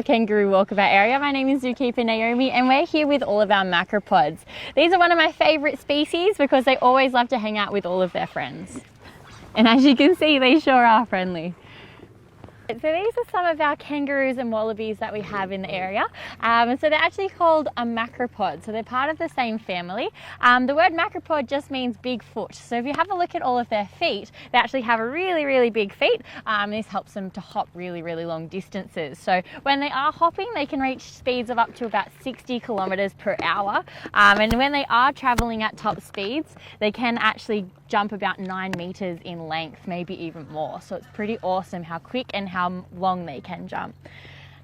Kangaroo walkabout area. My name is zookeeper Naomi and we're here with all of our macropods. These are one of my favourite species because they always love to hang out with all of their friends. And as you can see, they sure are friendly. So these are some of our kangaroos and wallabies that we have in the area. So they're actually called a macropod. So they're part of the same family. The word macropod just means big foot. So if you have a look at all of their feet, they actually have a really big feet. This helps them to hop really long distances. So when they are hopping, they can reach speeds of up to about 60 kilometers per hour. And when they are traveling at top speeds, they can actually jump about 9 meters in length, maybe even more. So it's pretty awesome how quick and how long they can jump.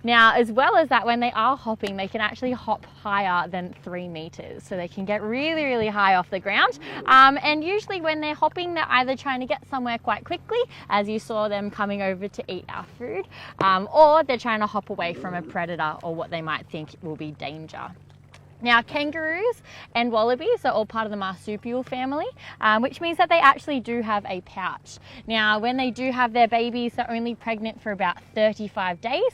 Now, as well as that, when they are hopping, they can actually hop higher than 3 meters. So they can get really high off the ground. And usually when they're hopping, they're either trying to get somewhere quite quickly, as you saw them coming over to eat our food, or they're trying to hop away from a predator or what they might think will be danger. Now, kangaroos and wallabies are all part of the marsupial family, which means that they actually do have a pouch. Now, when they do have their babies, they're only pregnant for about 35 days.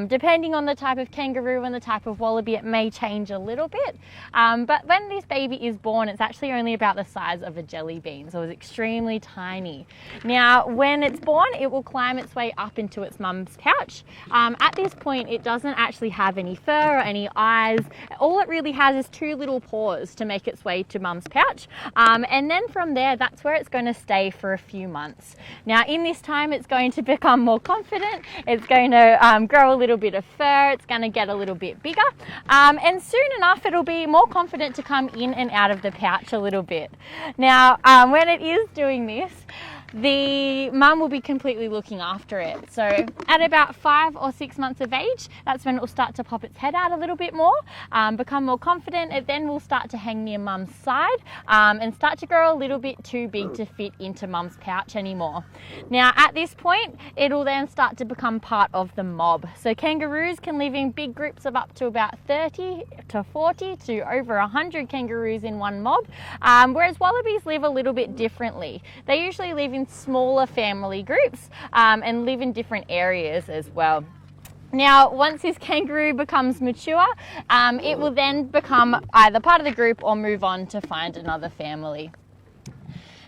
Depending on the type of kangaroo and the type of wallaby, it may change a little bit. But when this baby is born, it's actually only about the size of a jelly bean, so it's extremely tiny. Now, when it's born, it will climb its way up into its mum's pouch. At this point, it doesn't actually have any fur or any eyes. All it really has is 2 little paws to make its way to mum's pouch, and then from there, that's where it's going to stay for a few months. Now, in this time, it's going to become more confident, it's going to grow a little bit of fur, it's going to get a little bit bigger, and soon enough it'll be more confident to come in and out of the pouch a little bit. Now, when it is doing this, the mum will be completely looking after it. So at about 5 or 6 months of age, that's when it will start to pop its head out a little bit more, become more confident. It then will start to hang near mum's side and start to grow a little bit too big to fit into mum's pouch anymore. Now at this point, it'll then start to become part of the mob. So kangaroos can live in big groups of up to about 30 to 40 to over 100 kangaroos in one mob, whereas wallabies live a little bit differently. They usually live in smaller family groups and live in different areas as well. Now, once this kangaroo becomes mature, it will then become either part of the group or move on to find another family.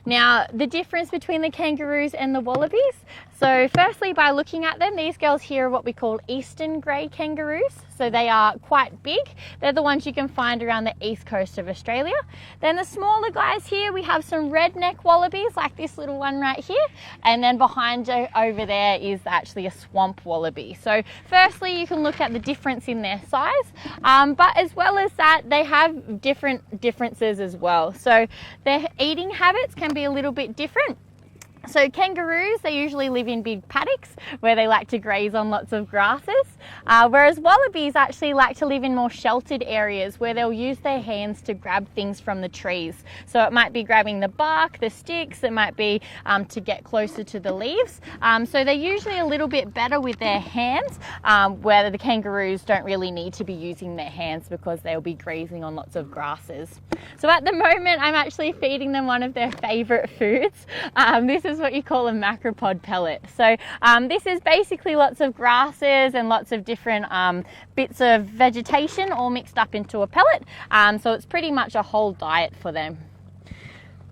Now, the difference between the kangaroos and the wallabies. So firstly, by looking at them, these girls here are what we call eastern grey kangaroos. So they are quite big. They're the ones you can find around the east coast of Australia. Then the smaller guys here, we have some redneck wallabies like this little one right here. And then behind over there is actually a swamp wallaby. So firstly, you can look at the difference in their size, but as well as that, they have differences as well. So their eating habits can be a little bit different. So kangaroos, they usually live in big paddocks where they like to graze on lots of grasses, whereas wallabies actually like to live in more sheltered areas where they'll use their hands to grab things from the trees. So it might be grabbing the bark, the sticks, it might be to get closer to the leaves. So they're usually a little bit better with their hands, where the kangaroos don't really need to be using their hands because they'll be grazing on lots of grasses. So at the moment, I'm actually feeding them one of their favourite foods. This is what you call a macropod pellet. So this is basically lots of grasses and lots of different bits of vegetation all mixed up into a pellet. So it's pretty much a whole diet for them.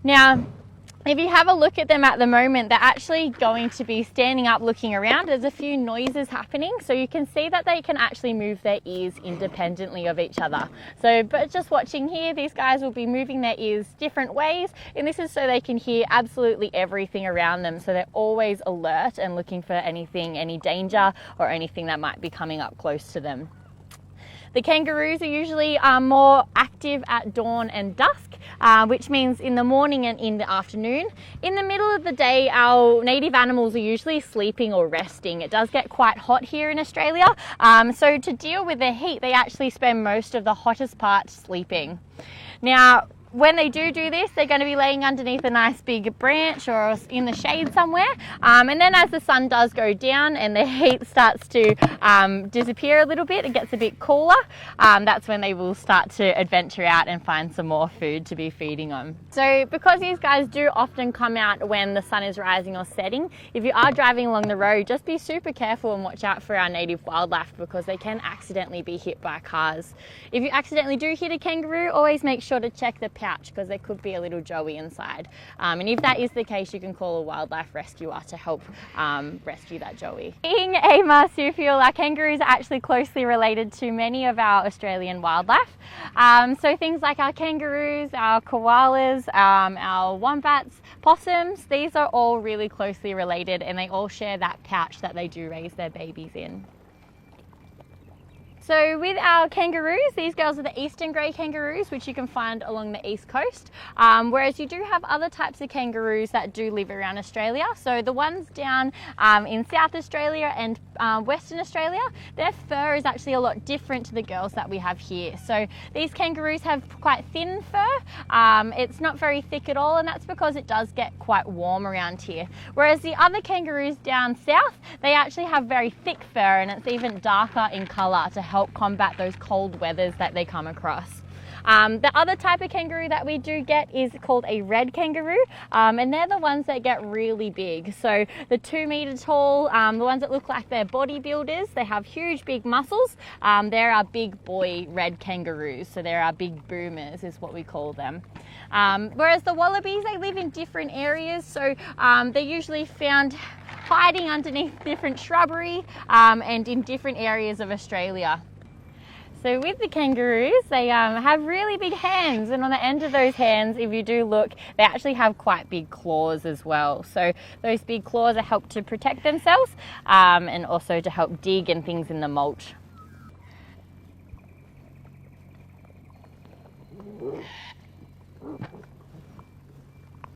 Now, if you have a look at them at the moment, they're actually going to be standing up looking around. There's a few noises happening, so you can see that they can actually move their ears independently of each other. So, but just watching here, these guys will be moving their ears different ways, and this is so they can hear absolutely everything around them. So they're always alert and looking for anything, any danger or anything that might be coming up close to them. The kangaroos are usually more active at dawn and dusk, which means in the morning and in the afternoon. In the middle of the day, our native animals are usually sleeping or resting. It does get quite hot here in Australia, so to deal with the heat, they actually spend most of the hottest part sleeping. Now, when they do this, they're going to be laying underneath a nice big branch or in the shade somewhere. And then as the sun does go down and the heat starts to disappear a little bit, it gets a bit cooler, that's when they will start to adventure out and find some more food to be feeding on. So because these guys do often come out when the sun is rising or setting, if you are driving along the road, just be super careful and watch out for our native wildlife, because they can accidentally be hit by cars. If you accidentally do hit a kangaroo, always make sure to check the pouch, because there could be a little joey inside. And if that is the case, you can call a wildlife rescuer to help rescue that joey. Being a marsupial, our kangaroos are actually closely related to many of our Australian wildlife. So things like our kangaroos, our koalas, our wombats, possums, these are all really closely related, and they all share that pouch that they do raise their babies in. So with our kangaroos, these girls are the eastern grey kangaroos, which you can find along the east coast, whereas you do have other types of kangaroos that do live around Australia. So the ones down in South Australia and Western Australia, their fur is actually a lot different to the girls that we have here. So these kangaroos have quite thin fur, it's not very thick at all, and that's because it does get quite warm around here. Whereas the other kangaroos down south, they actually have very thick fur, and it's even darker in colour to help combat those cold weathers that they come across. The other type of kangaroo that we do get is called a red kangaroo, and they're the ones that get really big. So the 2 meter tall, the ones that look like they're bodybuilders, they have huge big muscles. They're our big boy red kangaroos, so they're our big boomers is what we call them. Whereas the wallabies, they live in different areas, so they're usually found hiding underneath different shrubbery and in different areas of Australia. So with the kangaroos, they have really big hands, and on the end of those hands, if you do look, they actually have quite big claws as well. So those big claws are helped to protect themselves and also to help dig and things in the mulch.